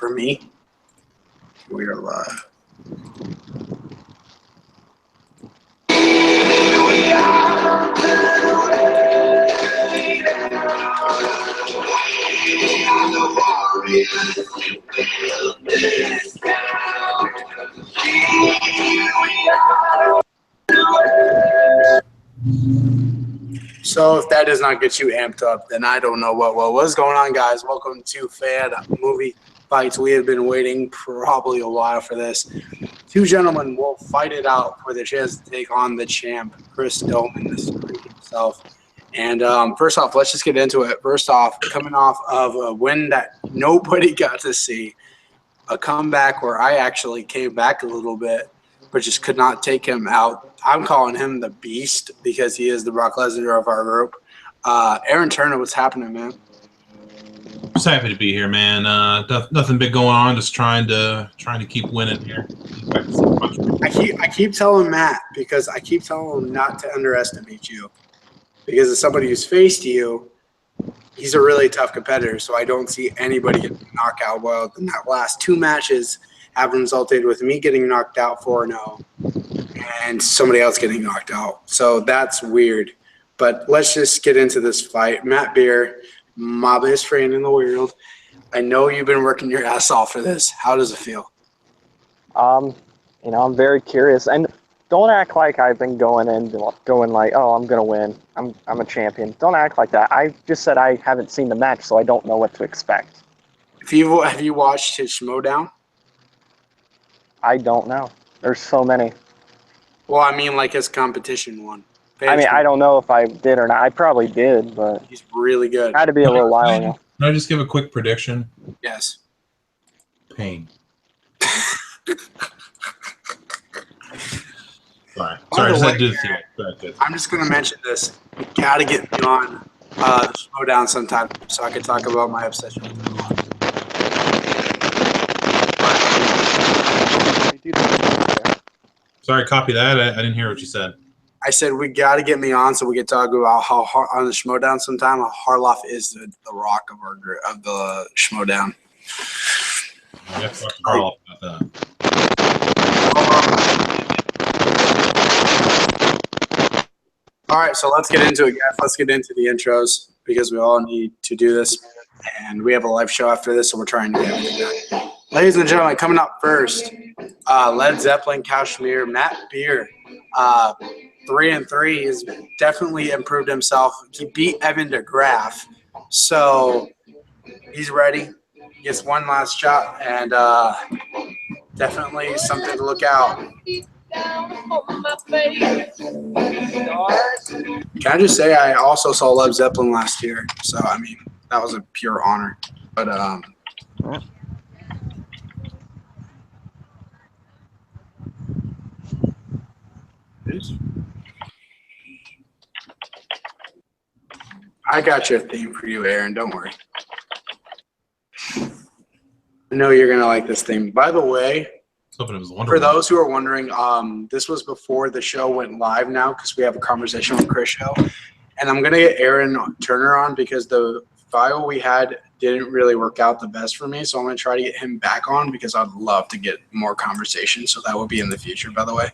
for me. We are live. So if that does not get you amped up, then I don't know what will. What's going on, guys? Welcome to Fan Movie Fights. We have been waiting probably a while for this. Two gentlemen will fight it out for the chance to take on the champ, Chris Doman, the Streak himself. And first off, let's just get into it. First off, coming off of a win that nobody got to see, a comeback where I actually came back a little bit, but just could not take him out. I'm calling him the Beast because he is the Brock Lesnar of our group. Aaron Turner, what's happening, man? Just happy to be here, man. Nothing big going on. Just trying to keep winning here. I keep telling Matt because I keep telling him not to underestimate you, because as somebody who's faced you, he's a really tough competitor. So I don't see anybody getting knocked out. Well, in that last two matches have resulted with me getting knocked out 4-0 and somebody else getting knocked out. So that's weird. But let's just get into this fight. Matt Beer, my best friend in the world. I know you've been working your ass off for this. How does it feel? I'm very curious. And don't act like I've been going like, oh, I'm gonna win. I'm a champion. Don't act like that. I just said I haven't seen the match, so I don't know what to expect. Have you watched his Schmodown? I don't know. There's so many. Well, I mean, like his competition one. I don't know if I did or not. I probably did, but he's really good. Had to be a little while ago. Can I just give a quick prediction? Yes. Pain. Sorry, I just had to do the thing. I'm just going to mention this. You got to get me on the Schmodown sometime so I can talk about my obsession with the law. Sorry, copy that. I didn't hear what you said. I said we got to get me on so we can talk about how on the Schmodown sometime. Harloff is the rock of the Schmodown. I have to talk to Harloff about that. All right, so let's get into it, guys. Let's get into the intros because we all need to do this, and we have a live show after this, so we're trying to get everything done. Ladies and gentlemen, coming up first, Led Zeppelin, Kashmir, Matt Beer. 3-3 has definitely improved himself. He beat Evan DeGraff, so he's ready. He gets one last shot, and definitely something to look out. Can I just say I also saw Led Zeppelin last year, so I mean that was a pure honor. But I got your theme for you, Aaron. Don't worry. I know you're gonna like this theme. By the way, for those who are wondering, this was before the show went live now because we have a conversation with Chris show. And I'm going to get Aaron Turner on because the file we had didn't really work out the best for me. So I'm going to try to get him back on because I'd love to get more conversation. So that will be in the future, by the way,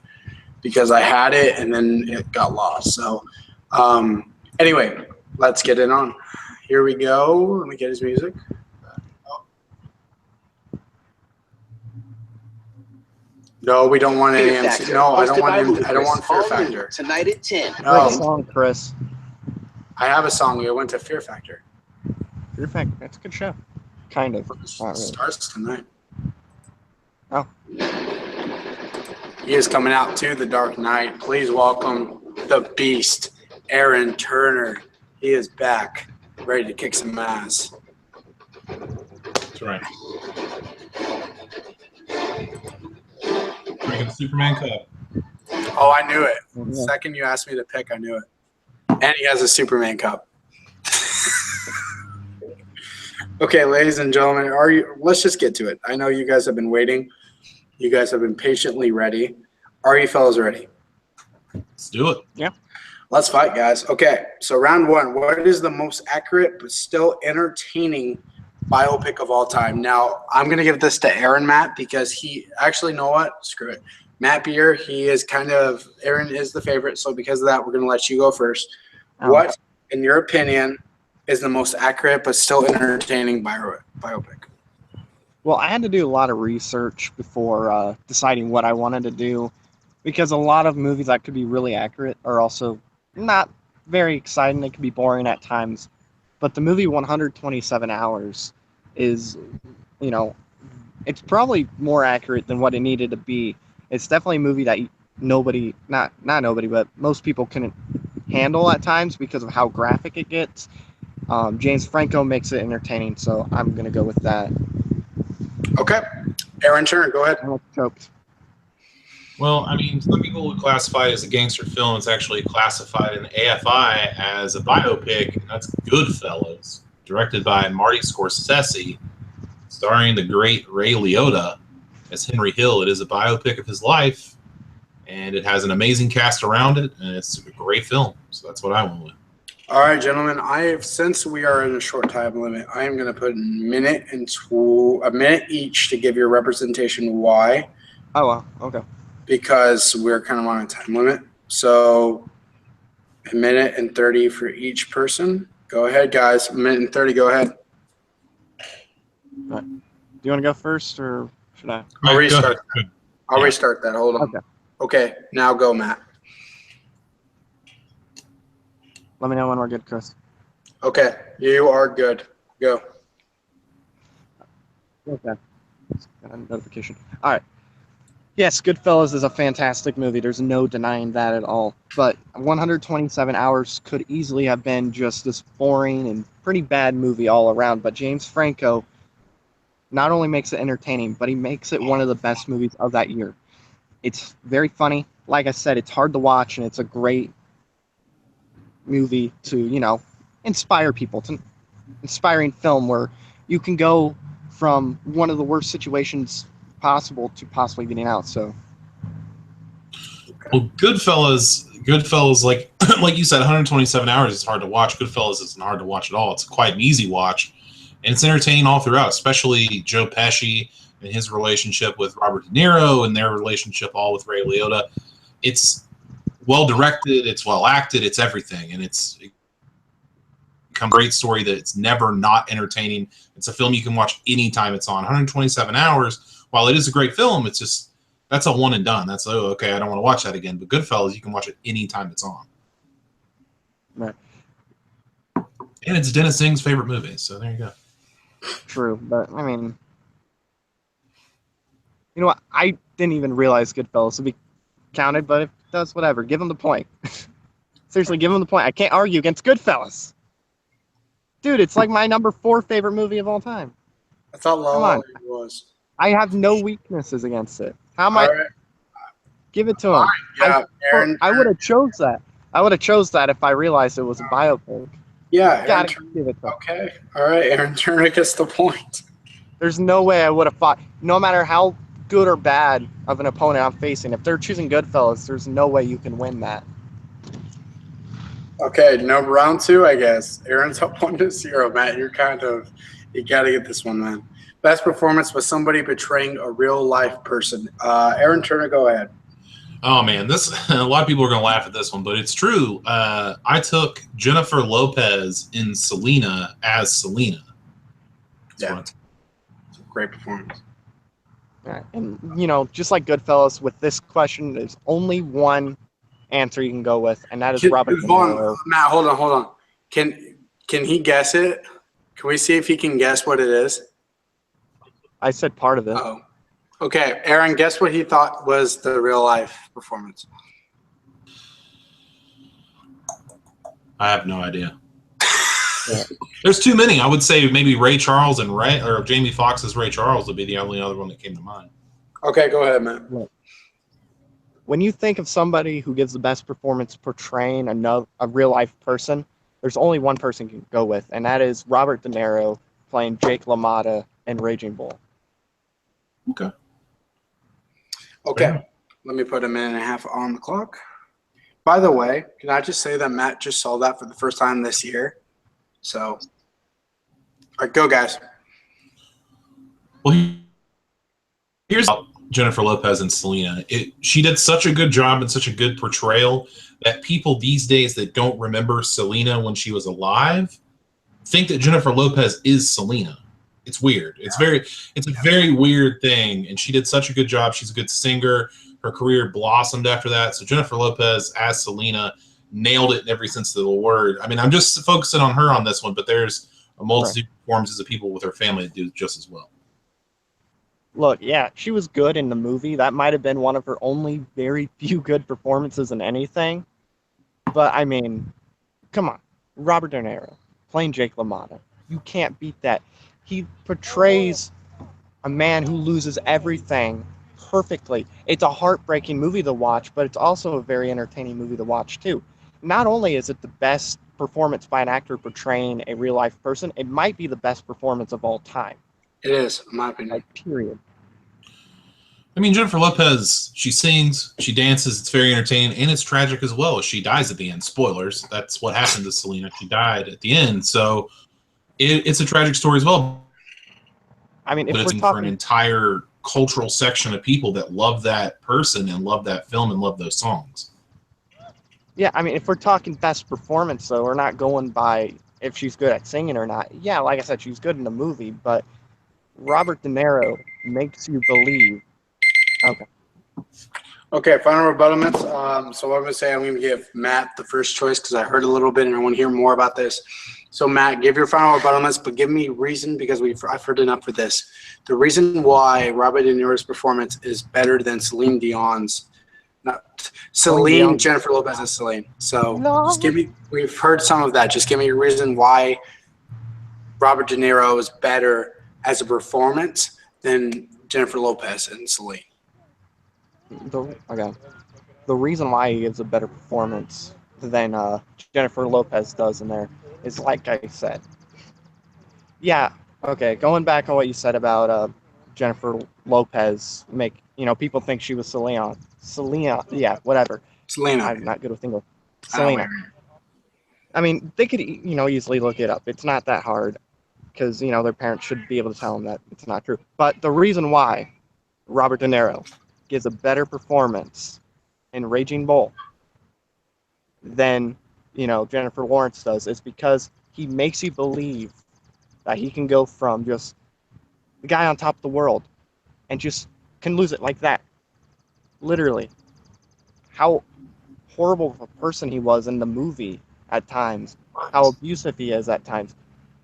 because I had it and then it got lost. So anyway, let's get it on. Here we go. Let me get his music. No, we don't want any MC. No, I don't want Fear Factor. Tonight at 10. No. Great song, Chris. I have a song. We went to Fear Factor. Fear Factor. That's a good show. Kind of. Not really. Starts tonight. Oh. He is coming out to the Dark Knight. Please welcome the Beast, Aaron Turner. He is back, ready to kick some ass. That's right. Drinking Superman Cup. Oh, I knew it. The second you asked me to pick, I knew it. And he has a Superman Cup. Okay, ladies and gentlemen, let's just get to it. I know you guys have been waiting. You guys have been patiently ready. Are you fellas ready? Let's do it. Yeah. Let's fight, guys. Okay, so round one. What is the most accurate but still entertaining biopic of all time. Now, I'm going to give this to Aaron Matt because he actually, know what? Screw it. Matt Beer, he is Aaron is the favorite. So because of that, we're going to let you go first. Oh. What, in your opinion, is the most accurate but still entertaining biopic? Well, I had to do a lot of research before deciding what I wanted to do, because a lot of movies that could be really accurate are also not very exciting. They can be boring at times. But the movie 127 Hours is, you know, it's probably more accurate than what it needed to be. It's definitely a movie that nobody, not nobody, but most people couldn't handle at times because of how graphic it gets. James Franco makes it entertaining, so I'm going to go with that. Okay. Aaron Turner, go ahead. I'm choked. Well, I mean, some people would classify it as a gangster film. It's actually classified in AFI as a biopic, and that's Goodfellas, directed by Marty Scorsese, starring the great Ray Liotta as Henry Hill. It is a biopic of his life, and it has an amazing cast around it, and it's a great film. So that's what I went with. All right, gentlemen. Since we are in a short time limit, I am going to put a minute each to give your representation why. Oh, well, okay. Because we're kind of on a time limit. So a minute and 30 for each person. Go ahead, guys. A minute and 30. Go ahead. Right. Do you want to go first, or should I? I'll Go restart. ahead. I'll restart that. Hold on. Okay. Now go, Matt. Let me know when we're good, Chris. Okay. You are good. Go. Okay. Got a notification. All right. Yes, Goodfellas is a fantastic movie. There's no denying that at all. But 127 Hours could easily have been just this boring and pretty bad movie all around. But James Franco not only makes it entertaining, but he makes it one of the best movies of that year. It's very funny. Like I said, it's hard to watch, and it's a great movie to, inspire people. It's an inspiring film where you can go from one of the worst situations possible to possibly getting out. So, well, Goodfellas, like like you said, 127 hours is hard to watch. Goodfellas isn't hard to watch at all. It's quite an easy watch, and it's entertaining all throughout. Especially Joe Pesci and his relationship with Robert De Niro, and their relationship all with Ray Liotta. It's well directed, it's well acted, it's everything, and it's become a great story that it's never not entertaining. It's a film you can watch anytime it's on. 127 hours. While it is a great film, it's just that's a one and done. That's okay, I don't want to watch that again. But Goodfellas, you can watch it anytime it's on. right. And it's Dennis Singh's favorite movie, so there you go. True, but I mean, you know what? I didn't even realize Goodfellas would be counted, but if it does, whatever. Give him the point. Seriously, give him the point. I can't argue against Goodfellas. Dude, it's like my number 4 favorite movie of all time. I thought La Come La on. Land was. I have no weaknesses against it. How am I? All right. Give it to him. All right. Yeah, Aaron. I would have chose that. I would have chose that if I realized it was a biopic. Yeah, Aaron Gotta Turner. give it to him. Okay. All right. Aaron Turner gets the point. There's no way I would have fought. No matter how good or bad of an opponent I'm facing, if they're choosing Goodfellas, there's no way you can win that. Okay. No, round 2, I guess. Aaron's up 1-0. Matt, you got to get this one, man. Best performance was somebody betraying a real life person. Aaron Turner, go ahead. Oh man, this a lot of people are gonna laugh at this one, but it's true. I took Jennifer Lopez in Selena as Selena. Yeah. It's a great performance. Yeah. And, just like Goodfellas, with this question, there's only one answer you can go with, and that is Robert De Niro. Matt, hold on. Can he guess it? Can we see if he can guess what it is? I said part of it. Uh-oh. Okay, Aaron, guess what he thought was the real life performance. I have no idea. Yeah. There's too many. I would say maybe Ray Charles or Jamie Foxx's Ray Charles would be the only other one that came to mind. Okay, go ahead, Matt. When you think of somebody who gives the best performance portraying a real life person, there's only one person you can go with, and that is Robert De Niro playing Jake LaMotta in Raging Bull. Okay. Okay, let me put a minute and a half on the clock. By the way, can I just say that Matt just saw that for the first time this year? So, all right, go, guys. Well, here's Jennifer Lopez and Selena. She did such a good job and such a good portrayal that people these days that don't remember Selena when she was alive think that Jennifer Lopez is Selena. It's weird. It's a very weird thing. And she did such a good job. She's a good singer. Her career blossomed after that. So Jennifer Lopez as Selena nailed it in every sense of the word. I mean, I'm just focusing on her on this one, but there's a multitude of performances of people with her family that do just as well. Look, yeah, she was good in the movie. That might have been one of her only very few good performances in anything. But I mean, come on, Robert De Niro playing Jake LaMotta. You can't beat that. He portrays a man who loses everything perfectly. It's a heartbreaking movie to watch, but it's also a very entertaining movie to watch too. Not only is it the best performance by an actor portraying a real life person, it might be the best performance of all time. It is, in my opinion. Like, period. I mean, Jennifer Lopez, she sings, she dances, it's very entertaining, and it's tragic as well. She dies at the end. Spoilers. That's what happened to Selena. She died at the end. So it's a tragic story as well. I mean, if but we're it's talking for an entire cultural section of people that love that person and love that film and love those songs. Yeah, I mean, if we're talking best performance, though, we're not going by if she's good at singing or not. Yeah, like I said, she's good in the movie, but Robert De Niro makes you believe. Okay. Okay, final rebuttals. So what I'm going to say, I'm going to give Matt the first choice because I heard a little bit and I want to hear more about this. So Matt, give your final rebuttals, but give me reason because I've heard enough for this. The reason why Robert De Niro's performance is better than Celine Dion's. Not Celine, Jennifer Lopez's Celine. So just give me. We've heard some of that. Just give me a reason why Robert De Niro is better as a performance than Jennifer Lopez and Celine. The reason why he gives a better performance than Jennifer Lopez does in there is, like I said. Yeah, okay, going back on what you said about Jennifer Lopez, people think she was Selena, yeah, whatever. Selena. I'm not good with English. Selena. I mean, they could, easily look it up. It's not that hard because, their parents should be able to tell them that it's not true. But the reason why Robert De Niro gives a better performance in Raging Bull than, Jennifer Lawrence does is because he makes you believe that he can go from just the guy on top of the world and just can lose it like that. Literally. How horrible of a person he was in the movie at times. How abusive he is at times.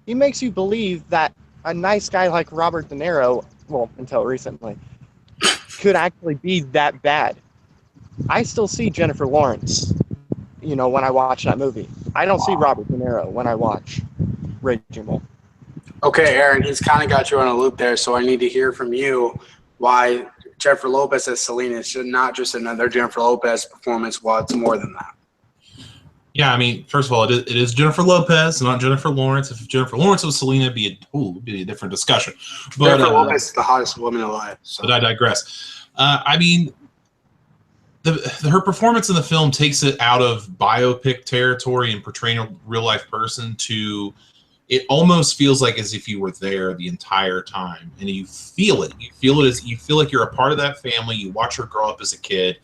He makes you believe that a nice guy like Robert De Niro, well, until recently, could actually be that bad. I still see Jennifer Lawrence, when I watch that movie. I don't see Robert De Niro when I watch Raging Bull. Okay, Aaron, he's kind of got you on a loop there, so I need to hear from you why Jennifer Lopez as Selena is not just another Jennifer Lopez performance, while it's more than that. Yeah, I mean, first of all, it is Jennifer Lopez, not Jennifer Lawrence. If Jennifer Lawrence was Selena, it'd be a different discussion. But, Jennifer Lopez is the hottest woman alive. So. But I digress. I mean, her performance in the film takes it out of biopic territory and portraying a real-life person to it almost feels like as if you were there the entire time, and you feel it. You feel like you're a part of that family. You watch her grow up as a kid,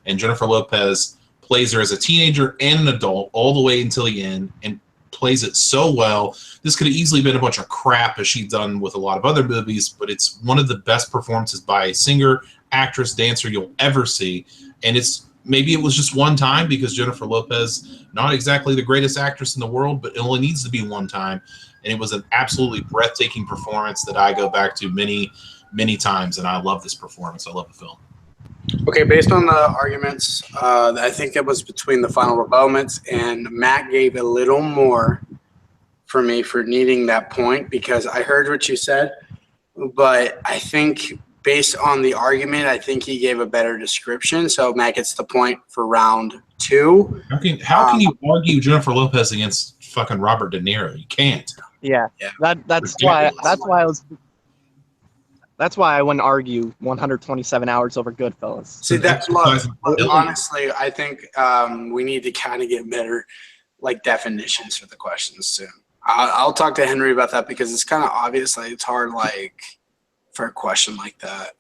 and Jennifer Lopez plays her as a teenager and an adult all the way until the end and plays it so well. This could have easily been a bunch of crap as she's done with a lot of other movies, but it's one of the best performances by a singer, actress, dancer you'll ever see. And maybe it was just one time because Jennifer Lopez, not exactly the greatest actress in the world, but it only needs to be one time. And it was an absolutely breathtaking performance that I go back to many, many times. And I love this performance. I love the film. Okay, based on the arguments, I think it was between the final rebuttals, and Matt gave a little more for me for needing that point because I heard what you said, but I think based on the argument, I think he gave a better description. So Matt gets the point for round 2. How can you argue Jennifer Lopez against fucking Robert De Niro? You can't. Yeah. That's why I was. That's why I wouldn't argue 127 hours over Goodfellas. See, honestly, I think we need to kind of get better, definitions for the questions soon. I'll talk to Henry about that because it's kind of obvious. It's hard, for a question like that.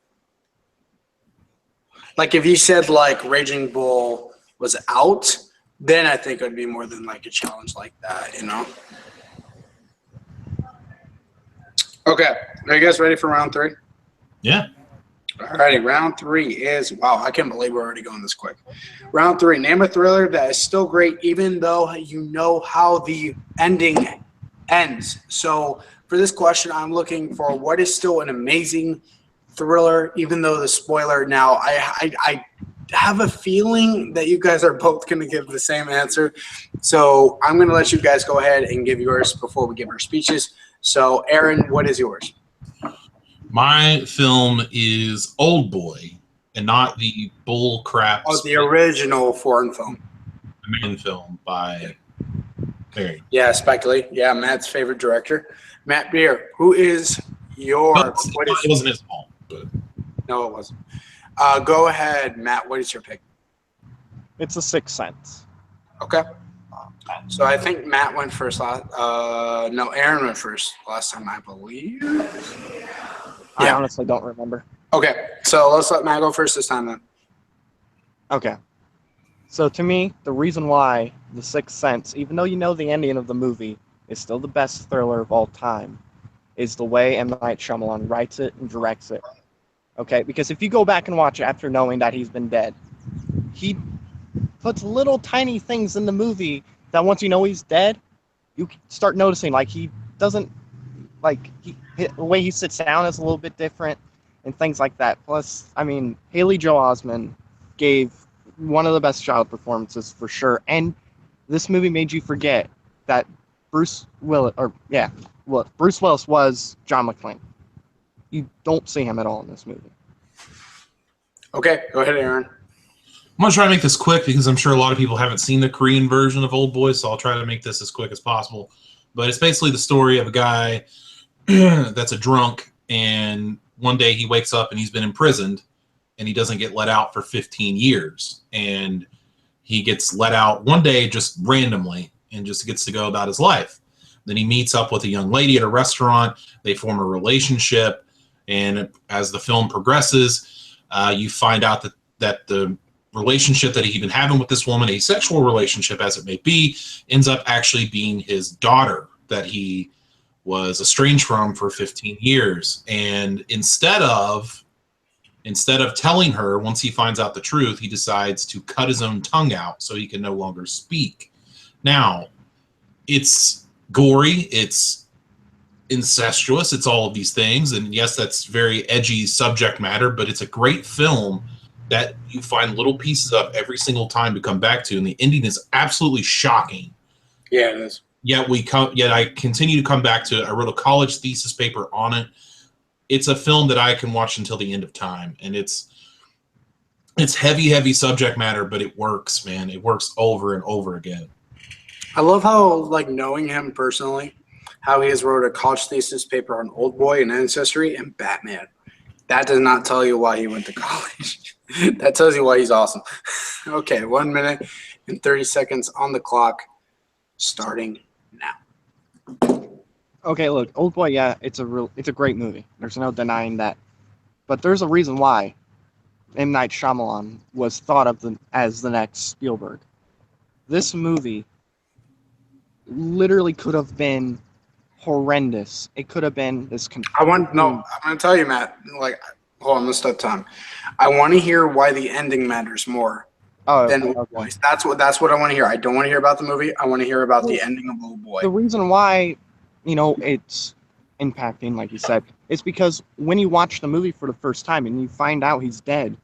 Like if you said like Raging Bull was out, then I think it would be more than like a challenge like that, you know? Okay. Are you guys ready for round 3? Yeah. All righty. Round 3 is, wow, I can't believe we're already going this quick. Round 3, name a thriller that is still great even though you know how the ending ends. So for this question, I'm looking for what is still an amazing thriller, even though the spoiler. Now, I have a feeling that you guys are both going to give the same answer. So I'm going to let you guys go ahead and give yours before we give our speeches. So, Aaron, what is yours? My film is Old Boy, and not the bull crap. Oh, the original foreign film. Man film by Barry. Yeah, Spike Lee. Yeah, Matt's favorite director. Matt Beer, who is your... It wasn't his fault. But. No, it wasn't. Go ahead, Matt. What is your pick? It's The Sixth Sense. Okay. So I think Matt went first last. No, Aaron went first last time, I believe. I honestly don't remember. Okay, so let's let Matt go first this time then. Okay. So to me, the reason why The Sixth Sense, even though you know the ending of the movie, is still the best thriller of all time, is the way M. Night Shyamalan writes it and directs it. Okay, because if you go back and watch it after knowing that he's been dead, he puts little tiny things in the movie that once you know he's dead, you start noticing, like he doesn't, like the way he sits down is a little bit different and things like that. Plus, I mean, Haley Joel Osment gave one of the best child performances for sure, and this movie made you forget that Bruce Willis was John McClane. You don't see him at all in this movie. Okay, go ahead, Aaron. I'm going to try to make this quick because I'm sure a lot of people haven't seen the Korean version of Old Boy, so I'll try to make this as quick as possible. But it's basically the story of a guy that's a drunk, and one day he wakes up and he's been imprisoned, and he doesn't get let out for 15 years. And he gets let out one day just randomly and just gets to go about his life. Then he meets up with a young lady at a restaurant. They form a relationship, and as the film progresses, you find out that the relationship that he'd been having with this woman, a sexual relationship as it may be, ends up actually being his daughter that he was estranged from for 15 years. And instead of telling her, once he finds out the truth, he decides to cut his own tongue out so he can no longer speak. Now, it's gory, it's incestuous, it's all of these things, and yes, that's very edgy subject matter, but it's a great film that you find little pieces of every single time to come back to, and the ending is absolutely shocking. Yeah, it is. Yet I continue to come back to it. I wrote a college thesis paper on it. It's a film that I can watch until the end of time, and it's heavy subject matter, but it works, man. It works over and over again. I love how, like, knowing him personally, how he has wrote a college thesis paper on Old Boy and Ancestry and Batman. That does not tell you why he went to college. That tells you why he's awesome. Okay, 1 minute and 30 seconds on the clock, starting now. Okay, look, Old Boy, yeah, it's a great movie. There's no denying that. But there's a reason why M. Night Shyamalan was thought of as the next Spielberg. This movie literally could have been horrendous. It could have been this. I'm going to tell you, Matt. Like, hold on, let's stop time. I want to hear why the ending matters more than Old Boy. That's what I want to hear. I don't want to hear about the movie. I want to hear about the ending of Old Boy. The reason why, it's impacting, like you said, is because when you watch the movie for the first time and you find out he's dead,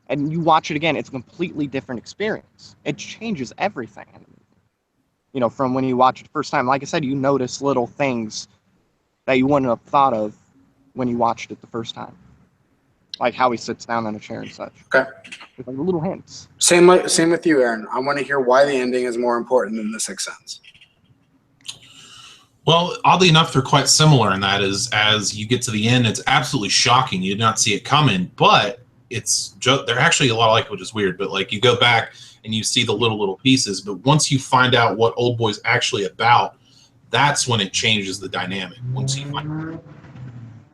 and you watch it again, it's a completely different experience. It changes everything. From when you watch it the first time. Like I said, you notice little things that you wouldn't have thought of when you watched it the first time. Like how he sits down in a chair and such. Okay. With like little hints. Same with you, Aaron. I want to hear why the ending is more important than The Sixth Sense. Well, oddly enough, they're quite similar in that as you get to the end, it's absolutely shocking. You did not see it coming, but they're actually a lot alike, which is weird. But like you go back and you see the little pieces, but once you find out what Old Boy's actually about, that's when it changes the dynamic. Once you find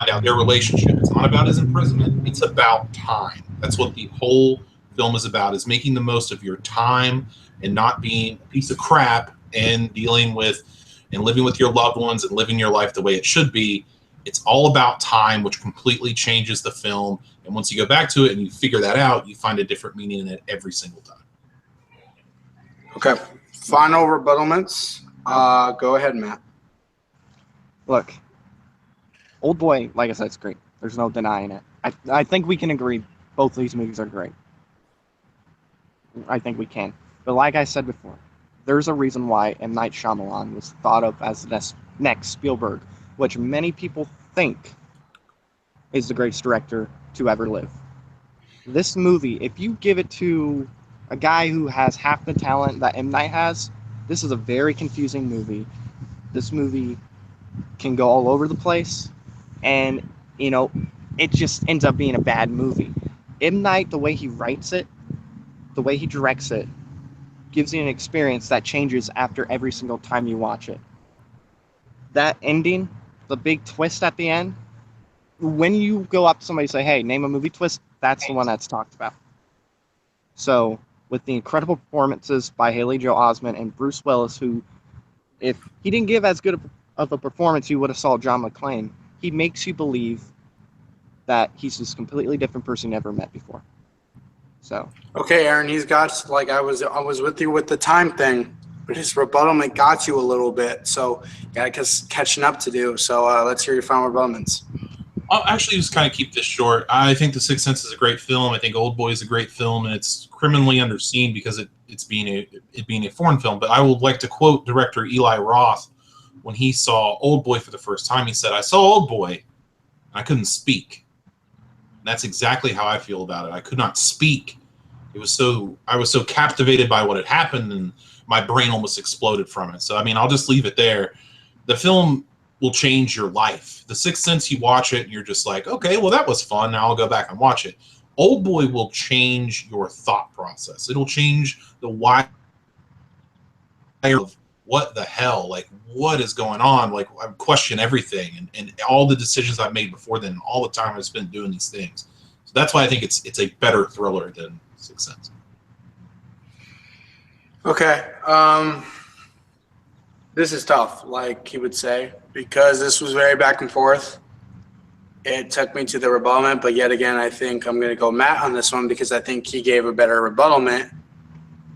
out their relationship. It's not about his imprisonment. It's about time. That's what the whole film is about, is making the most of your time and not being a piece of crap and dealing with and living with your loved ones and living your life the way it should be. It's all about time, which completely changes the film. And once you go back to it and you figure that out, you find a different meaning in it every single time. Okay. Final rebuttals. Go ahead, Matt. Look, Old Boy, like I said, it's great. There's no denying it. I think we can agree both these movies are great. I think we can. But like I said before, there's a reason why M. Night Shyamalan was thought of as the next Spielberg, which many people think is the greatest director to ever live. This movie, if you give it to a guy who has half the talent that M. Night has, this is a very confusing movie. This movie can go all over the place, and, you know, it just ends up being a bad movie. M. Night, the way he writes it, the way he directs it, gives you an experience that changes after every single time you watch it. That ending, the big twist at the end, when you go up to somebody and say, hey, name a movie twist, that's the one that's talked about. So, with the incredible performances by Haley Joel Osment and Bruce Willis, who, if he didn't give as good of a performance, you would have saw John McClane. He makes you believe that he's this completely different person you never met before. So. Okay, Aaron, he's got, like, I was with you with the time thing, but his rebuttal got you a little bit, so got catching up to do. So let's hear your final rebuttals. I'll actually just kind of keep this short. I think The Sixth Sense is a great film. I think Old Boy is a great film, and it's criminally underseen because it being a foreign film. But I would like to quote director Eli Roth when he saw Old Boy for the first time. He said, "I saw Old Boy, and I couldn't speak." And that's exactly how I feel about it. I could not speak. I was so captivated by what had happened, and my brain almost exploded from it. So, I mean, I'll just leave it there. The film will change your life. The Sixth Sense, you watch it and you're just like, okay, well, that was fun. Now I'll go back and watch it. Old Boy will change your thought process. It'll change the why of what the hell, like what is going on? Like I question everything and all the decisions I've made before then, all the time I've spent doing these things. So that's why I think it's a better thriller than Sixth Sense. Okay. This is tough, like he would say, because this was very back and forth. It took me to the rebuttal, but yet again, I think I'm going to go Matt on this one because I think he gave a better rebuttal.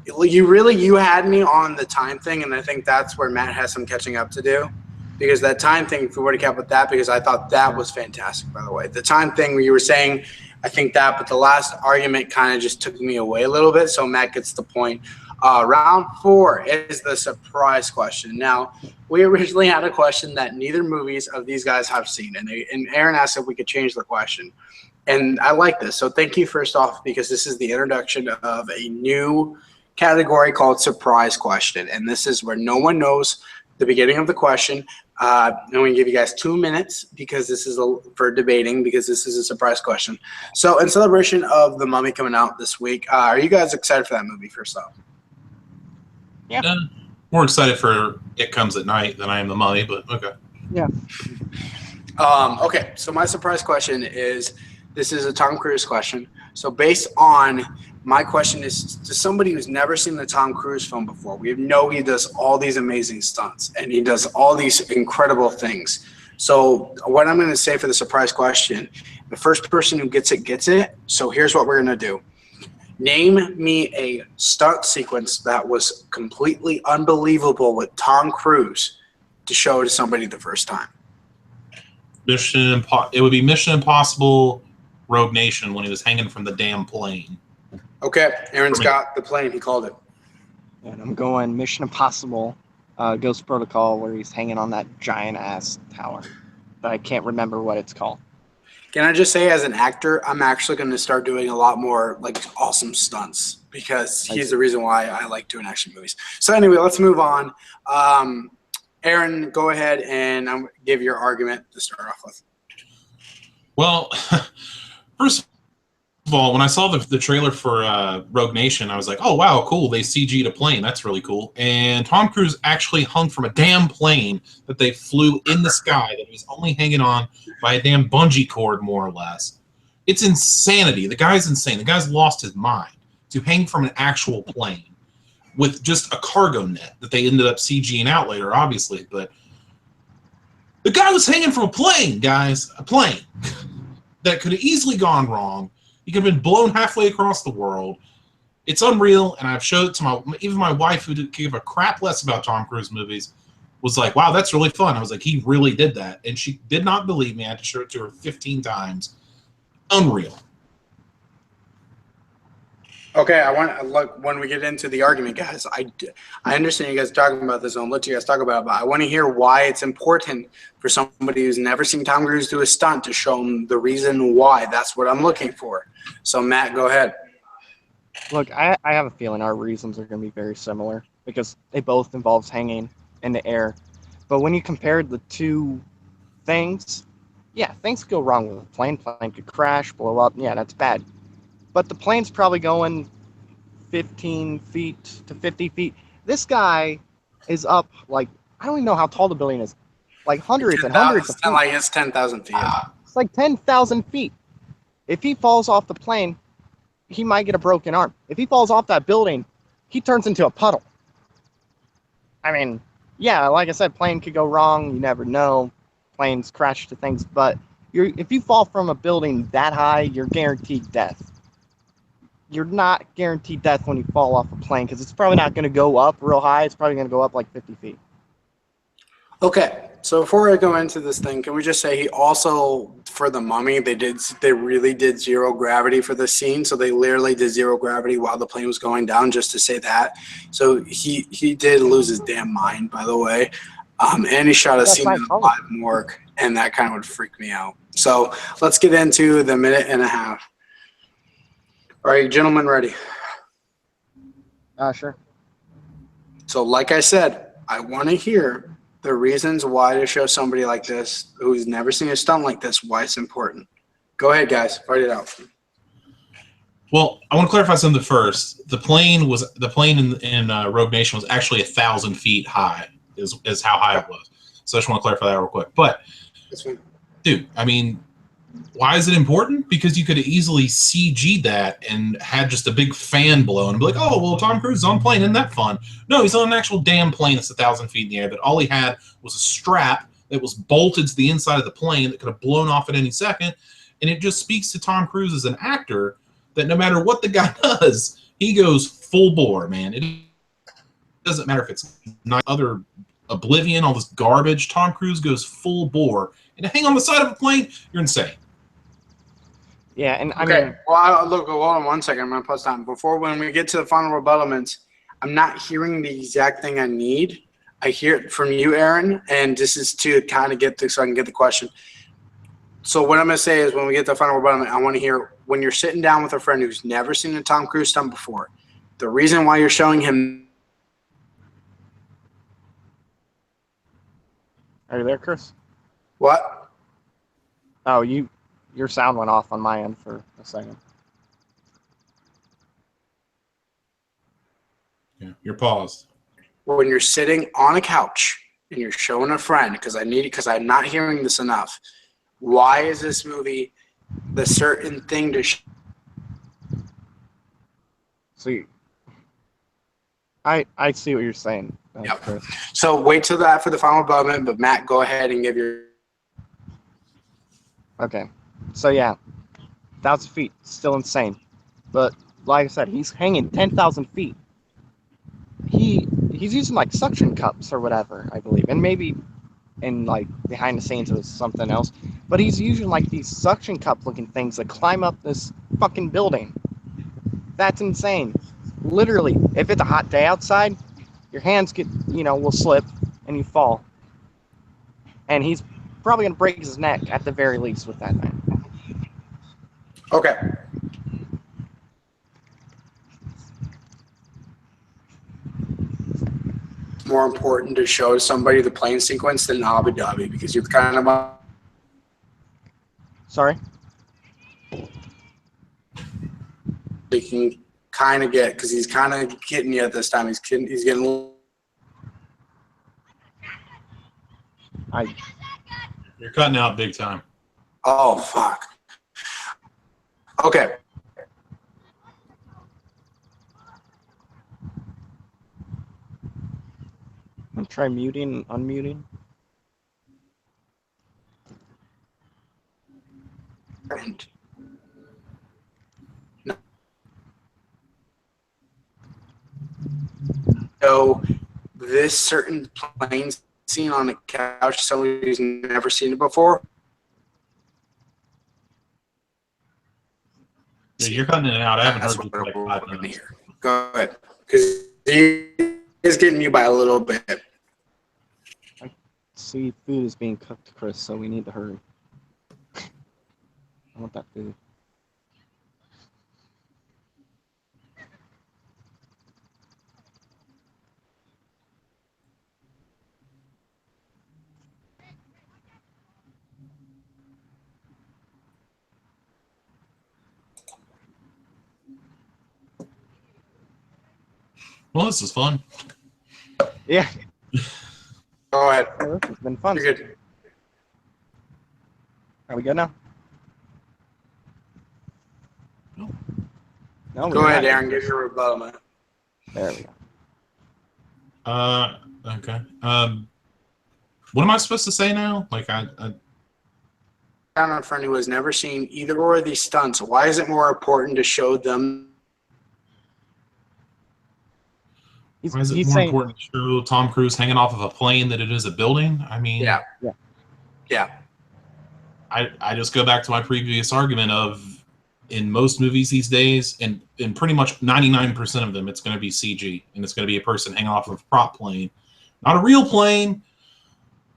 You had me on the time thing, and I think that's where Matt has some catching up to do. Because that time thing, if we were to cap with that, because I thought that was fantastic, by the way. The time thing where you were saying, I think that, but the last argument kind of just took me away a little bit, so Matt gets the point. Round 4 is the surprise question. Now, we originally had a question that neither movies of these guys have seen, and Aaron asked if we could change the question. And I like this, so thank you first off, because this is the introduction of a new category called surprise question, and this is where no one knows the beginning of the question. I'm going to give you guys 2 minutes because this is for debating, because this is a surprise question. So in celebration of The Mummy coming out this week, are you guys excited for that movie first off? Yeah. More excited for It Comes at Night than I am The Mummy, but okay. Yeah. Okay, so my surprise question is, this is a Tom Cruise question. So based on my question is to somebody who's never seen the Tom Cruise film before. We know he does all these amazing stunts and he does all these incredible things. So what I'm going to say for the surprise question, the first person who gets it gets it. So here's what we're going to do. Name me a stunt sequence that was completely unbelievable with Tom Cruise to show to somebody the first time. It would be Mission Impossible Rogue Nation when he was hanging from the damn plane. Okay, Aaron's got the plane. He called it. And I'm going Mission Impossible Ghost Protocol, where he's hanging on that giant-ass tower. But I can't remember what it's called. Can I just say, as an actor, I'm actually going to start doing a lot more like awesome stunts because he's the reason why I like doing action movies. So anyway, let's move on. Aaron, go ahead and give your argument to start off with. Well, first of of all, when I saw the trailer for Rogue Nation, I was like, oh, wow, cool. They CG'd a plane. That's really cool. And Tom Cruise actually hung from a damn plane that they flew in the sky that he was only hanging on by a damn bungee cord, more or less. It's insanity. The guy's insane. The guy's lost his mind to hang from an actual plane with just a cargo net that they ended up CGing out later, obviously. But the guy was hanging from a plane, guys. A plane that could have easily gone wrong. He could have been blown halfway across the world. It's unreal, and I've showed it to even my wife, who gave a crap less about Tom Cruise movies, was like, wow, that's really fun. I was like, he really did that. And she did not believe me. I had to show it to her 15 times. Unreal. Okay, I want to look when we get into the argument, guys. I understand you guys talking about this, and I'll let you guys talk about it, but I want to hear why it's important for somebody who's never seen Tom Cruise do a stunt to show them the reason why. That's what I'm looking for. So, Matt, go ahead. Look, I have a feeling our reasons are going to be very similar because they both involve hanging in the air. But when you compare the two things, yeah, things go wrong with a plane. Plane could crash, blow up. Yeah, that's bad. But the plane's probably going 15 feet to 50 feet. This guy is up, like, I don't even know how tall the building is. Like hundreds and hundreds of feet. Like it's 10,000 feet. It's like 10,000 feet. If he falls off the plane, he might get a broken arm. If he falls off that building, he turns into a puddle. I mean, yeah, like I said, plane could go wrong. You never know. Planes crash to things. But if you fall from a building that high, you're guaranteed death. You're not guaranteed death when you fall off a plane because it's probably not going to go up real high. It's probably going to go up like 50 feet. Okay, so before I go into this thing, can we just say he also, for the Mummy, they really did zero gravity for this scene. So they literally did zero gravity while the plane was going down, just to say that. So he did lose his damn mind, by the way. And he shot a scene in a live morgue, and that kind of would freak me out. So let's get into the minute and a half. All right, gentlemen, ready? Sure. So like I said, I want to hear the reasons why to show somebody like this who's never seen a stunt like this, why it's important. Go ahead, guys. Fight it out. Well, I want to clarify something first. The plane in Rogue Nation was actually 1,000 feet high, is how high it was. So I just want to clarify that real quick. But, dude, I mean, why is it important? Because you could have easily CG'd that and had just a big fan blow and be like, oh, well, Tom Cruise is on a plane. Isn't that fun? No, he's on an actual damn plane that's 1,000 feet in the air that all he had was a strap that was bolted to the inside of the plane that could have blown off at any second. And it just speaks to Tom Cruise as an actor that no matter what the guy does, he goes full bore, man. It doesn't matter if it's not other Oblivion, all this garbage. Tom Cruise goes full bore. And to hang on the side of a plane, you're insane. Yeah, and I okay. mean, Well, look, hold on one second. I'm going to pause time. When we get to the final rebuttalments, I'm not hearing the exact thing I need. I hear it from you, Aaron, and this is to kind of get this so I can get the question. So what I'm going to say is when we get to the final rebuttalment, I want to hear when you're sitting down with a friend who's never seen a Tom Cruise stunt before, the reason why you're showing him. Are you there, Chris? What? Oh, your sound went off on my end for a second. Yeah, you're paused. When you're sitting on a couch and you're showing a friend, because I'm not hearing this enough. Why is this movie the certain thing to? See, I see what you're saying. Yep. Chris. So wait till that for the final rebuttalment, but Matt, go ahead and give your. Okay, so yeah, 1,000 feet, still insane. But like I said, he's hanging 10,000 feet. He's using like suction cups or whatever, I believe, and maybe in like behind the scenes it was something else. But he's using like these suction cup looking things that climb up this fucking building. That's insane. Literally, if it's a hot day outside, your hands will slip and you fall. And he's probably gonna break his neck at the very least with that thing. Okay. More important to show somebody the plane sequence than Abu Dhabi because you're kind of. Sorry? he can kind of get, because he's kind of getting you at this time. He's getting a little. You're cutting out big time. Oh, fuck. Okay. I'll try muting and unmuting. So this certain plane scene on the couch, somebody who's never seen it before. Yeah, you're cutting it out. I haven't That's heard you what for like we're 5 gonna minutes. hear. Go ahead, because he is getting you by a little bit. See, food is being cooked, Chris, so we need to hurry. I want that food. Well, this is fun. Yeah, Go ahead. this has been fun. You're good. Are we good now? No. No, Go we're ahead, not. Aaron. Give your rebuttal, man. There we go. Okay. What am I supposed to say now? Like, Down on a friend who has never seen either or of these stunts. Why is it more important to show them? why is it He's more saying, important to show Tom Cruise hanging off of a plane than it is a building? I mean, Yeah. I just go back to my previous argument of, in most movies these days, and in pretty much 99% of them, it's going to be CG, and it's going to be a person hanging off of a prop plane, not a real plane.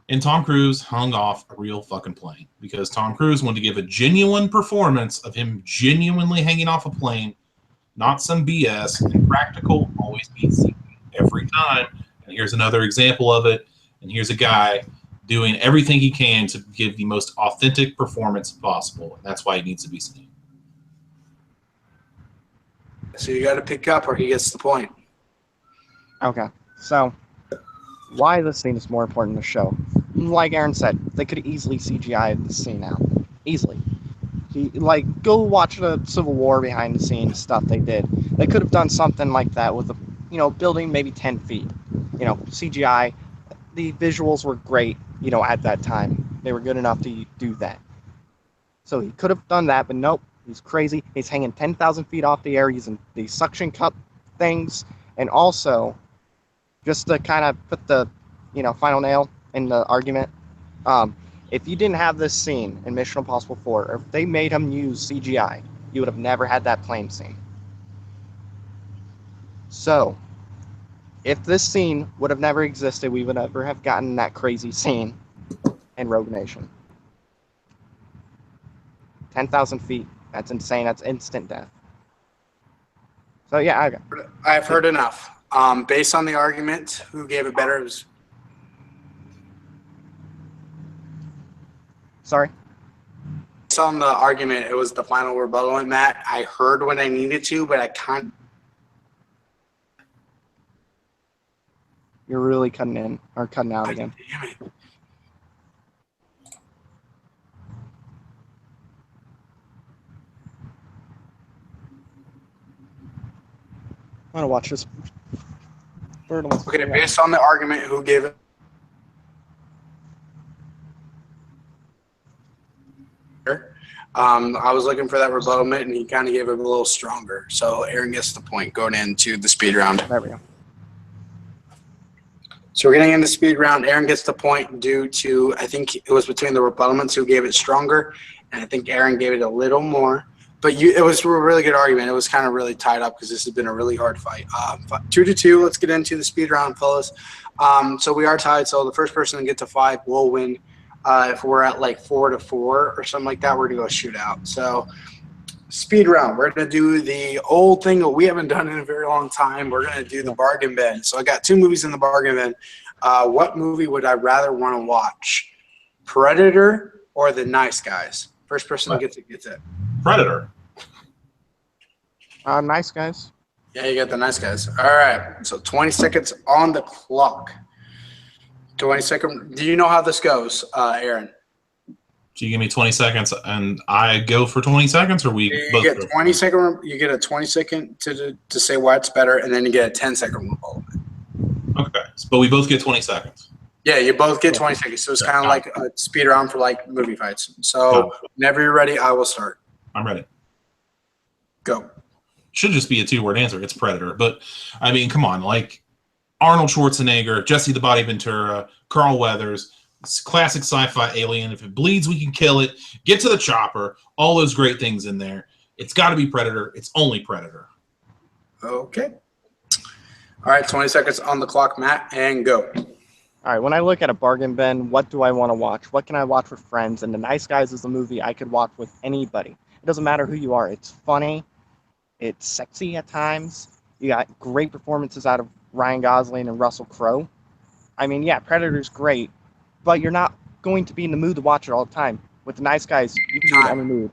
And Tom Cruise hung off a real fucking plane because Tom Cruise wanted to give a genuine performance of him genuinely hanging off a plane, not some BS. And practical always beats CG every time. And here's another example of it. And here's a guy doing everything he can to give the most authentic performance possible. And that's why he needs to be seen. So you got to pick up, or he gets the point. okay, so why this scene is more important to show. Like Aaron said, they could easily CGI the scene out. Easily. Go watch the Civil War behind the scenes stuff they did. They could have done something like that with a building maybe 10 feet. CGI. The visuals were great, at that time. They were good enough to do that. So he could have done that, but nope. He's crazy. He's hanging 10,000 feet off the air using the suction cup things. And also, just to kind of put the, final nail in the argument, if you didn't have this scene in Mission Impossible 4, or if they made him use CGI, you would have never had that plane scene. So, if this scene would have never existed, we would never have gotten that crazy scene in Rogue Nation. 10,000 feet. That's insane. That's instant death. So, yeah, I've heard enough. Based on the argument, who gave it better? It was sorry? based on the argument, it was the final rebuttal. And Matt, I heard when I needed to, but I can't. You're really cutting out again. Damn it. I'm gonna watch this. Okay, based on the argument, who gave it? I was looking for that rebuttal, and he kind of gave it a little stronger. So Aaron gets the point going into the speed round. There we go. So we're getting into speed round. Aaron gets the point due to, I think it was between the rebuttalments who gave it stronger, and I think Aaron gave it a little more. But it was a really good argument. It was kind of really tied up because this has been a really hard fight. 2-2. Let's get into the speed round, fellas. So we are tied. So the first person to get to 5 will win. If we're at like 4-4 or something like that, we're going to go shootout. So speed round. We're going to do the old thing that we haven't done in a very long time. We're going to do the bargain bin. So I got 2 movies in the bargain bin. What movie would I rather want to watch? Predator or The Nice Guys? First person that gets it. Predator. Nice Guys. Yeah, you got the nice guys. All right. So 20 seconds on the clock. 20-second. Do you know how this goes, Aaron? So you give me 20 seconds and I go for 20 seconds, or we You both get go? 20-second. You get a 20-second to say why it's better, and then you get a 10-second rebuttal. Okay. But we both get 20 seconds. Yeah, you both get 20 seconds. So it's kind of like a speed round for like movie fights. So whenever you're ready, I will start. I'm ready. Go. Should just be a 2-word answer. It's Predator. But, I mean, come on. Like, Arnold Schwarzenegger, Jesse the Body Ventura, Carl Weathers, classic sci-fi alien. If it bleeds, we can kill it. Get to the chopper. All those great things in there. It's got to be Predator. It's only Predator. Okay. All right, 20 seconds on the clock, Matt, and go. All right, when I look at a bargain bin, what do I want to watch? What can I watch with friends? And The Nice Guys is a movie I could watch with anybody. It doesn't matter who you are. It's funny. It's sexy at times. You got great performances out of Ryan Gosling and Russell Crowe. I mean, yeah, Predator's great, but you're not going to be in the mood to watch it all the time. With The Nice Guys, you can be in any mood.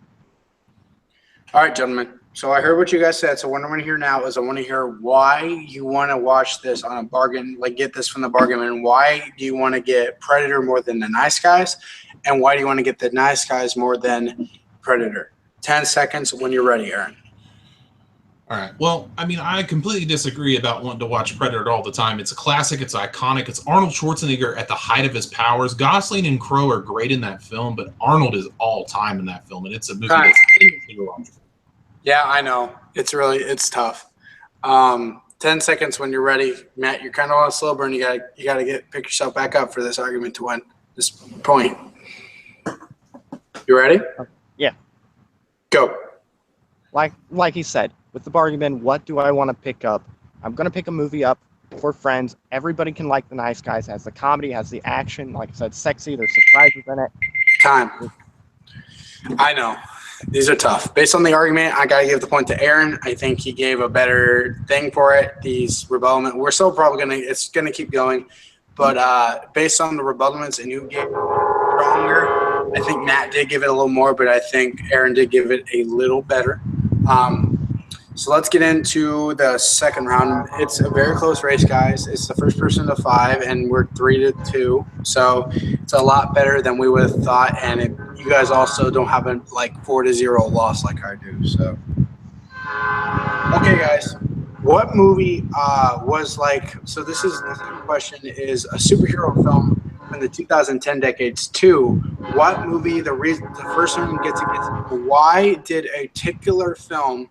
All right, gentlemen. So I heard what you guys said. So what I want to hear now is I want to hear why you want to watch this on a bargain, like get this from the bargain bin. Why do you want to get Predator more than The Nice Guys? And why do you want to get The Nice Guys more than Predator? 10 seconds when you're ready, Aaron. All right. Well, I mean, I completely disagree about wanting to watch Predator all the time. It's a classic. It's iconic. It's Arnold Schwarzenegger at the height of his powers. Gosling and Crowe are great in that film, but Arnold is all time in that film, and it's a movie that's endlessly watchable. Yeah, I know. It's tough. 10 seconds when you're ready. Matt, you're kind of on a slow burn. You gotta pick yourself back up for this argument to win this point. You ready? Yeah. Go. Like he said, with the bargain bin, what do I want to pick up? I'm going to pick a movie up for friends. Everybody can like The Nice Guys. It has the comedy, has the action. Like I said, sexy. There's surprises in it. Time. I know. These are tough. Based on the argument, I got to give the point to Aaron. I think he gave a better thing for it. These rebuttalments, we're still probably it's going to keep going. But based on the rebuttalments and who gave it stronger, I think Matt did give it a little more, but I think Aaron did give it a little better. So let's get into the second round. It's a very close race, guys. It's the first person to 5, and we're 3-2. So it's a lot better than we would have thought. And you guys also don't have a 4-0 loss like I do. So, okay, guys. What movie was like? So the second question is a superhero film in the 2010 decades. 2, what movie? The first one gets why did a particular film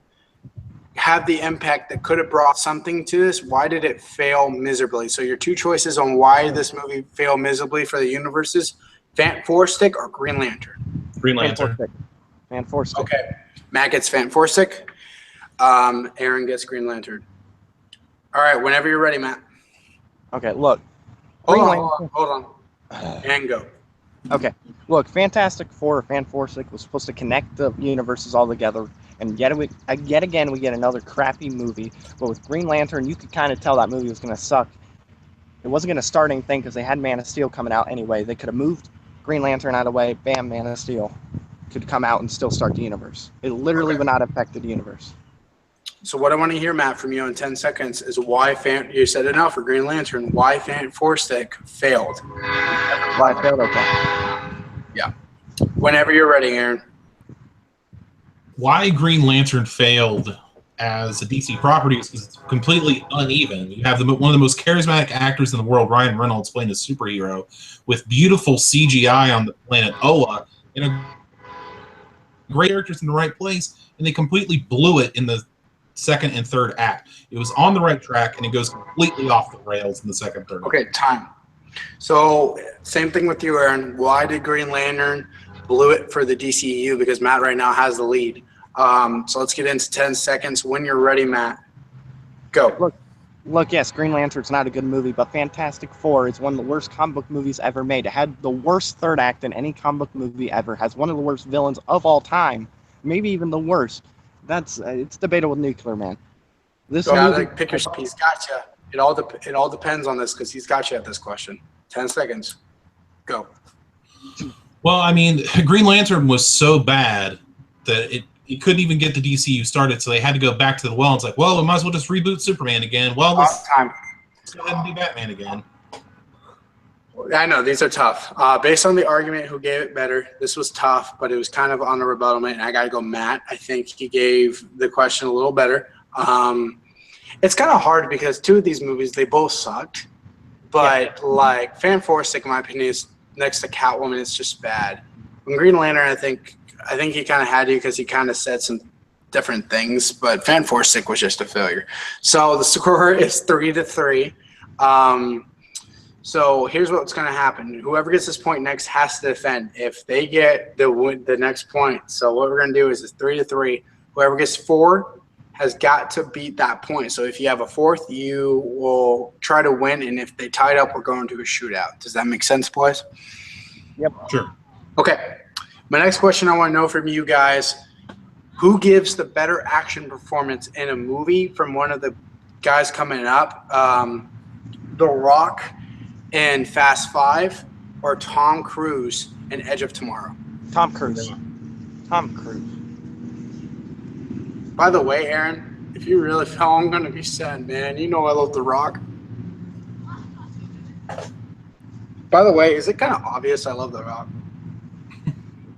have the impact that could have brought something to this? Why did it fail miserably? So your 2 choices on why this movie failed miserably for the universes: Fan-4-Stick or Green Lantern? Green Lantern. Fan-4-Stick. Okay, Matt gets Fan-4-Stick. Aaron gets Green Lantern. All right, whenever you're ready, Matt. Okay, look. Hold on. And go. Okay, look, Fantastic Four or Fan-4-Stick was supposed to connect the universes all together, and yet again we get another crappy movie. But with Green Lantern, you could kind of tell that movie was going to suck. It wasn't going to start anything because they had Man of Steel coming out anyway. They could have moved Green Lantern out of the way, bam, Man of Steel could come out and still start the universe. It literally would not affect the universe. So what I want to hear, Matt, from you in 10 seconds is why you said it now for Green Lantern, why Fan-4-Stick failed. Why it failed, okay. Yeah. Whenever you're ready, Aaron. Why Green Lantern failed as a DC property is because it's completely uneven. You have one of the most charismatic actors in the world, Ryan Reynolds, playing a superhero with beautiful CGI on the planet Oa, and great characters in the right place, and they completely blew it in the second and third act. It was on the right track, and it goes completely off the rails in the second, third. Okay, time. So same thing with you, Aaron. Why did Green Lantern blew it for the DCEU? Because Matt right now has the lead. So let's get into 10 seconds. When you're ready, Matt, go. Look, yes, Green Lantern's not a good movie, but Fantastic Four is one of the worst comic book movies ever made. It had the worst third act in any comic book movie ever. Has one of the worst villains of all time, maybe even the worst. It's debatable with Nuclear Man. This movie, pick yourself. He's got you. It all depends on this because he's got you at this question. 10 seconds. Go. Well, I mean, Green Lantern was so bad that it you couldn't even get the DCU started, so they had to go back to the well. It's like, well, we might as well just reboot Superman again. Well, let's go ahead and do Batman again. I know these are tough. Based on the argument, who gave it better? This was tough, but it was kind of on the rebuttal. And I gotta go, Matt. I think he gave the question a little better. It's kind of hard because two of these movies, they both sucked. But like Fan Four-Stick, in my opinion, is next to Catwoman. It's just bad. When Green Lantern, I think he kind of had you because he kind of said some different things. But Fan Four-Stick was just a failure. So the score is 3-3. So here's what's going to happen. Whoever gets this point next has to defend. If they get the next point, so what we're going to do is it's 3-3. Whoever gets 4 has got to beat that point. So if you have a 4th, you will try to win. And if they tied up, we're going to a shootout. Does that make sense, boys? Yep. Sure. Okay. My next question I want to know from you guys, who gives the better action performance in a movie from one of the guys coming up? The Rock and Fast 5, or Tom Cruise and Edge of Tomorrow? Tom Cruise. Tom Cruise. By the way, Aaron, if you really fell, I'm going to be sad, man. You know I love The Rock. By the way, is it kind of obvious I love The Rock?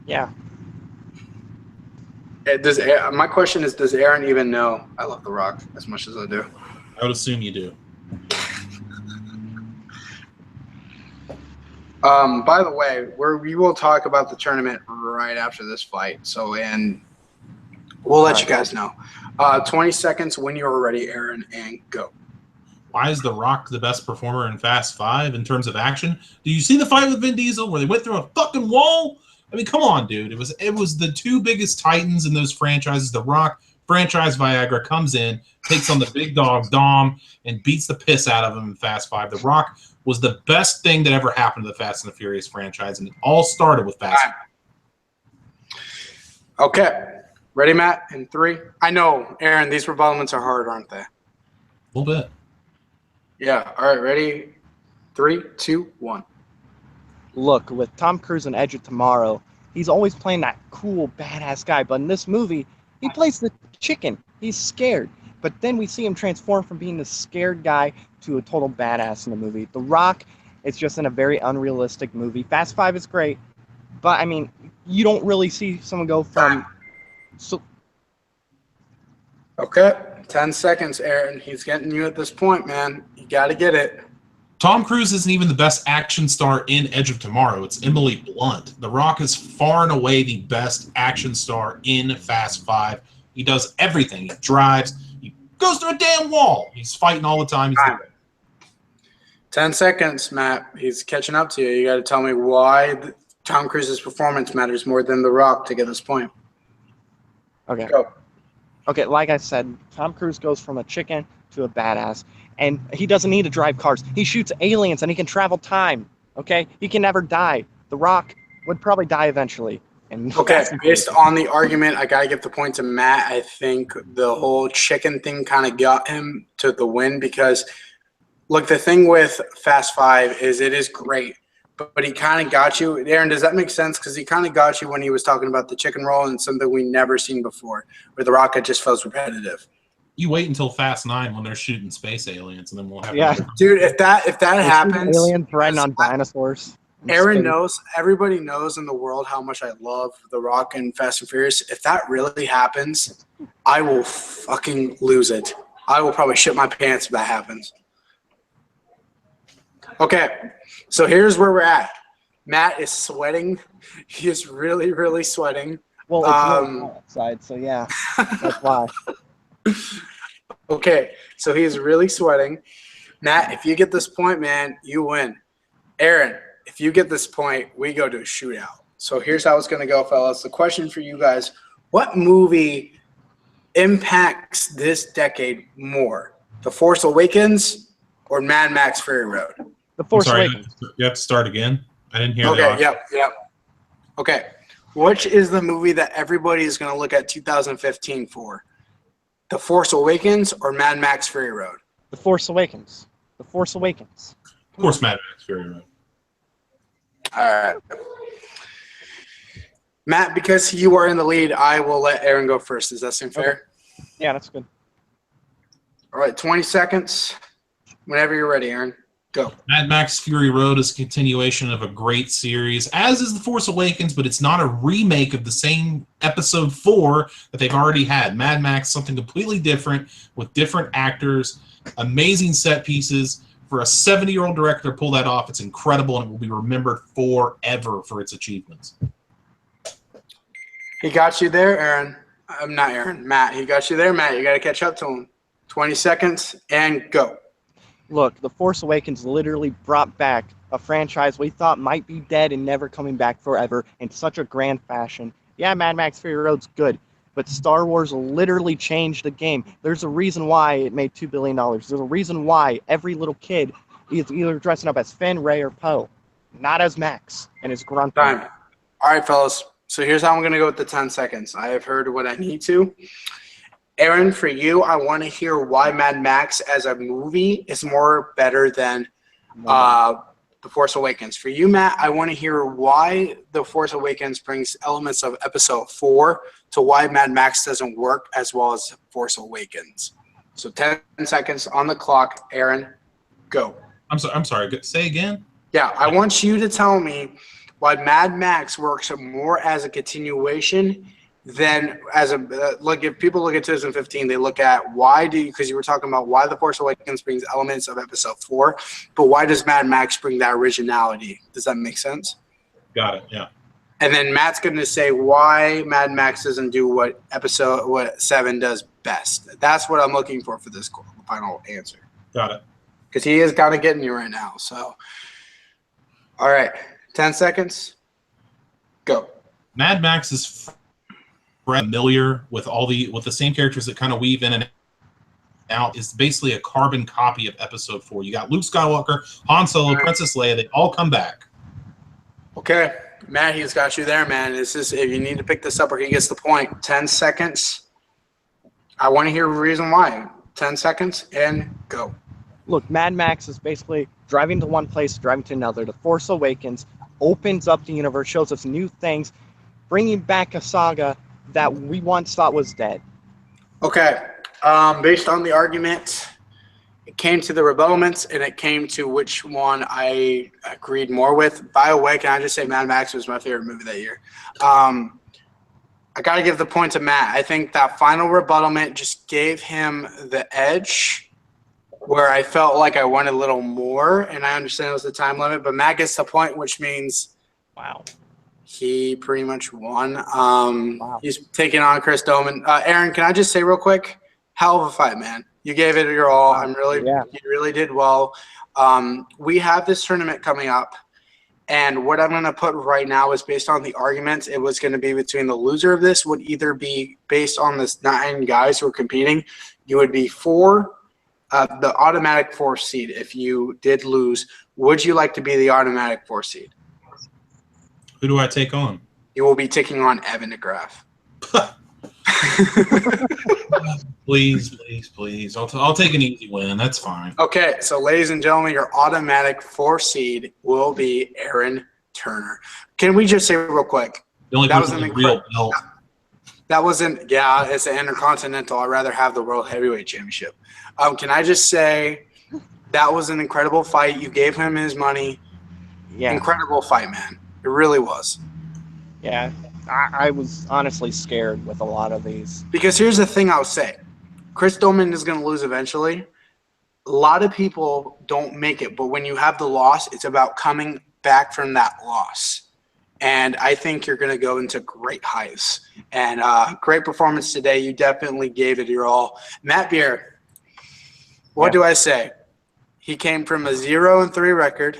Yeah. My question is, does Aaron even know I love The Rock as much as I do? I would assume you do. By the way, we will talk about the tournament right after this fight. And we'll let you guys know. 20 seconds when you're ready, Aaron, and go. Why is The Rock the best performer in Fast 5 in terms of action? Do you see the fight with Vin Diesel where they went through a fucking wall? I mean, come on, dude. It was the two biggest titans in those franchises. The Rock franchise Viagra comes in, takes on the big dog Dom, and beats the piss out of him in Fast 5. The Rock was the best thing that ever happened to the Fast and the Furious franchise, and it all started with Fast 5. Okay. Ready, Matt? In 3. I know, Aaron, these rebuttals are hard, aren't they? A little bit. Yeah. All right, ready? 3, 2, 1. Look, with Tom Cruise and Edge of Tomorrow, he's always playing that cool, badass guy. But in this movie, he plays the chicken. He's scared. But then we see him transform from being the scared guy to a total badass in the movie. The Rock is just in a very unrealistic movie. Fast 5 is great, but, I mean, you don't really see someone go from... Okay. 10 seconds, Aaron. He's getting you at this point, man. You got to get it. Tom Cruise isn't even the best action star in Edge of Tomorrow. It's Emily Blunt. The Rock is far and away the best action star in Fast 5. He does everything. He drives. He goes through a damn wall. He's fighting all the time. 10 seconds, Matt. He's catching up to you. You got to tell me why Tom Cruise's performance matters more than The Rock to get this point. Okay. Go. Okay, like I said, Tom Cruise goes from a chicken to a badass, and he doesn't need to drive cars. He shoots aliens, and he can travel time, okay? He can never die. The Rock would probably die eventually. And okay, based on the argument, I got to give the point to Matt. I think the whole chicken thing kind of got him to the win because, look, the thing with Fast 5 is it is great, but he kind of got you. Aaron, does that make sense? Because he kind of got you when he was talking about the chicken roll and something we never seen before, where The Rock just feels repetitive. You wait until Fast 9 when they're shooting space aliens, and then we'll have. Yeah, dude, if that happens, aliens riding on dinosaurs. Aaron knows, everybody knows in the world how much I love The Rock and Fast and Furious. If that really happens, I will fucking lose it. I will probably shit my pants if that happens. Okay, so here's where we're at. Matt is sweating. He is really, really sweating. Well, it's really outside, so yeah, that's why. Okay, so he is really sweating. Matt, if you get this point, man, you win. Aaron, if you get this point, we go to a shootout. So here's how it's going to go, fellas. The question for you guys, what movie impacts this decade more? The Force Awakens or Mad Max Fury Road? The Force Awakens. You have to start again? I didn't hear that. Okay, yep. Okay, which is the movie that everybody is going to look at 2015 for? The Force Awakens or Mad Max Fury Road? The Force Awakens. The Force Awakens. Of course, Mad Max Fury Road. All right. Matt, because you are in the lead, I will let Aaron go first. Does that seem fair? Okay. Yeah, that's good. All right, 20 seconds. Whenever you're ready, Aaron. Go. Mad Max Fury Road is a continuation of a great series, as is The Force Awakens, but it's not a remake of the same Episode 4 that they've already had. Mad Max, something completely different with different actors, amazing set pieces. For a 70-year-old director to pull that off, it's incredible, and it will be remembered forever for its achievements. He got you there, Aaron. I'm not Aaron. Matt, he got you there, Matt. You got to catch up to him. 20 seconds and go. Look, The Force Awakens literally brought back a franchise we thought might be dead and never coming back forever in such a grand fashion. Yeah, Mad Max Fury Road's good, but Star Wars literally changed the game. There's a reason why it made $2 billion. There's a reason why every little kid is either dressing up as Finn, Rey, or Poe, not as Max and his grunt. Time. All right, fellas. So here's how I'm going to go with the 10 seconds. I have heard what I need to. Aaron, for you, I want to hear why Mad Max as a movie is more better than The Force Awakens. For you, Matt, I want to hear why The Force Awakens brings elements of Episode 4 to why Mad Max doesn't work as well as Force Awakens. So 10 seconds on the clock. Aaron, go. I'm sorry. Say again? Yeah, I want you to tell me why Mad Max works more as a continuation than as a look. If people look at 2015, they look at because you were talking about why The Force Awakens brings elements of Episode 4, but why does Mad Max bring that originality? Does that make sense? Got it. Yeah. And then Matt's going to say why Mad Max doesn't do what 7 does best. That's what I'm looking for this final answer. Got it. Because he is kind of getting you right now. So, all right, 10 seconds. Go. Mad Max is familiar with the same characters that kind of weave in and out. Is basically a carbon copy of Episode 4. You got Luke Skywalker, Han Solo, Princess Leia. They all come back. Okay, Matt, he's got you there, man. This is if you need to pick this up or he gets the point. 10 seconds. I want to hear a reason why. 10 seconds and go. Look, Mad Max is basically driving to one place, driving to another. The Force Awakens opens up the universe, shows us new things, bringing back a saga that we once thought was dead. Okay. Based on the argument, it came to the rebuttalments, and it came to which one I agreed more with. By the way, can I just say Mad Max was my favorite movie that year? I got to give the point to Matt. I think that final rebuttlement just gave him the edge where I felt like I wanted a little more, and I understand it was the time limit, but Matt gets the point, which means wow, he pretty much won. Wow. He's taking on Chris Doman. Aaron, can I just say real quick, hell of a fight, man. You gave it your all. You really did well. We have this tournament coming up, and what I'm going to put right now is based on the arguments. It was going to be between the loser of this would either be based on this 9 guys who are competing. You would be for the automatic 4 seed. If you did lose, would you like to be the automatic 4 seed? Who do I take on? You will be taking on Evan DeGraff. Please. I'll take an easy win. That's fine. Okay, so ladies and gentlemen, your automatic 4 seed will be Aaron Turner. Can we just say real quick? The only person with a real belt. That wasn't, it's an Intercontinental. I'd rather have the World Heavyweight Championship. Can I just say that was an incredible fight. You gave him his money. Yeah. Incredible fight, man. It really was. Yeah. I was honestly scared with a lot of these. Because here's the thing I'll say. Chris Doman is going to lose eventually. A lot of people don't make it, but when you have the loss, it's about coming back from that loss. And I think you're going to go into great heights. And great performance today. You definitely gave it your all. Matt Beer, what do I say? He came from a 0-3 record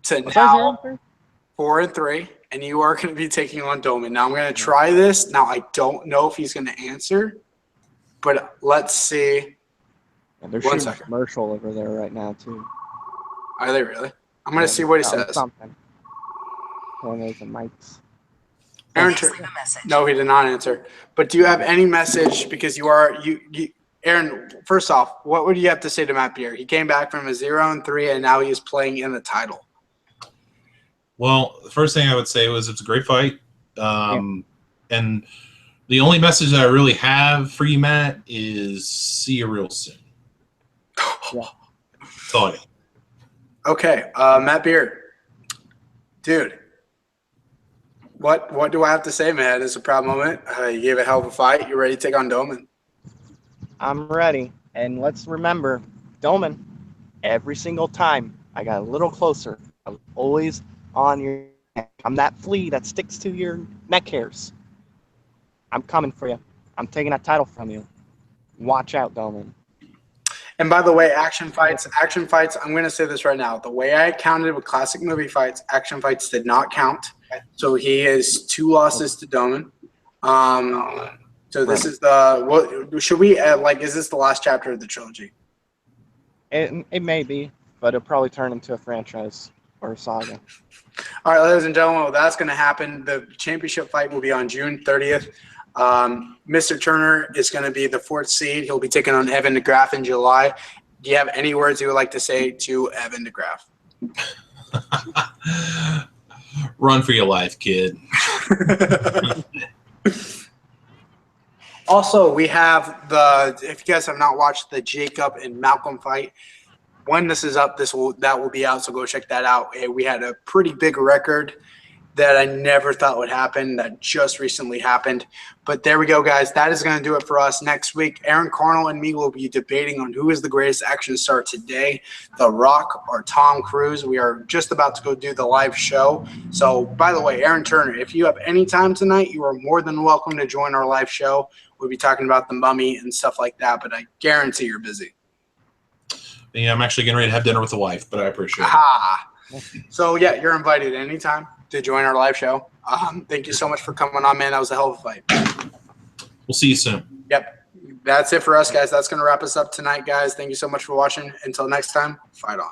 to now 4-3. And you are going to be taking on Doman. Now, I'm going to try this. Now, I don't know if he's going to answer, but let's see. And they're shooting a commercial over there right now, too. Are they really? I'm going to see what he says. Something. One of the mics. Aaron, no, he did not answer. But do you have any message? Because Aaron, first off, what would you have to say to Matt Beer? He came back from a 0-3, and now he is playing in the title. Well, the first thing I would say was it's a great fight. And the only message that I really have for you, Matt, is see you real soon. Yeah. That's all I got. Okay, Matt Beard, dude, what do I have to say, man? It's a proud moment. You gave a hell of a fight. You ready to take on Doman? I'm ready. And let's remember, Doman, every single time I got a little closer, I was always on your neck. I'm that flea that sticks to your neck hairs. I'm coming for you. I'm taking that title from you. Watch out, Doman. And by the way, action fights, I'm going to say this right now. The way I counted with classic movie fights, action fights did not count. So he has 2 losses to Doman. So this is what should we is this the last chapter of the trilogy? It may be, but it'll probably turn into a franchise or a saga. All right, ladies and gentlemen, well, that's going to happen. The championship fight will be on June 30th. Mr. Turner is going to be the 4th seed. He'll be taking on Evan DeGraff in July. Do you have any words you would like to say to Evan DeGraff? Run for your life, kid. Also, we have if you guys have not watched the Jacob and Malcolm fight, when this is up, that will be out, so go check that out. We had a pretty big record that I never thought would happen that just recently happened. But there we go, guys. That is going to do it for us. Next week, Aaron Carnell and me will be debating on who is the greatest action star today, The Rock or Tom Cruise. We are just about to go do the live show. So, by the way, Aaron Turner, if you have any time tonight, you are more than welcome to join our live show. We'll be talking about the Mummy and stuff like that, but I guarantee you're busy. Yeah, I'm actually getting ready to have dinner with the wife, but I appreciate it. Ah. So, yeah, you're invited anytime to join our live show. Thank you so much for coming on, man. That was a hell of a fight. We'll see you soon. Yep. That's it for us, guys. That's going to wrap us up tonight, guys. Thank you so much for watching. Until next time, fight on.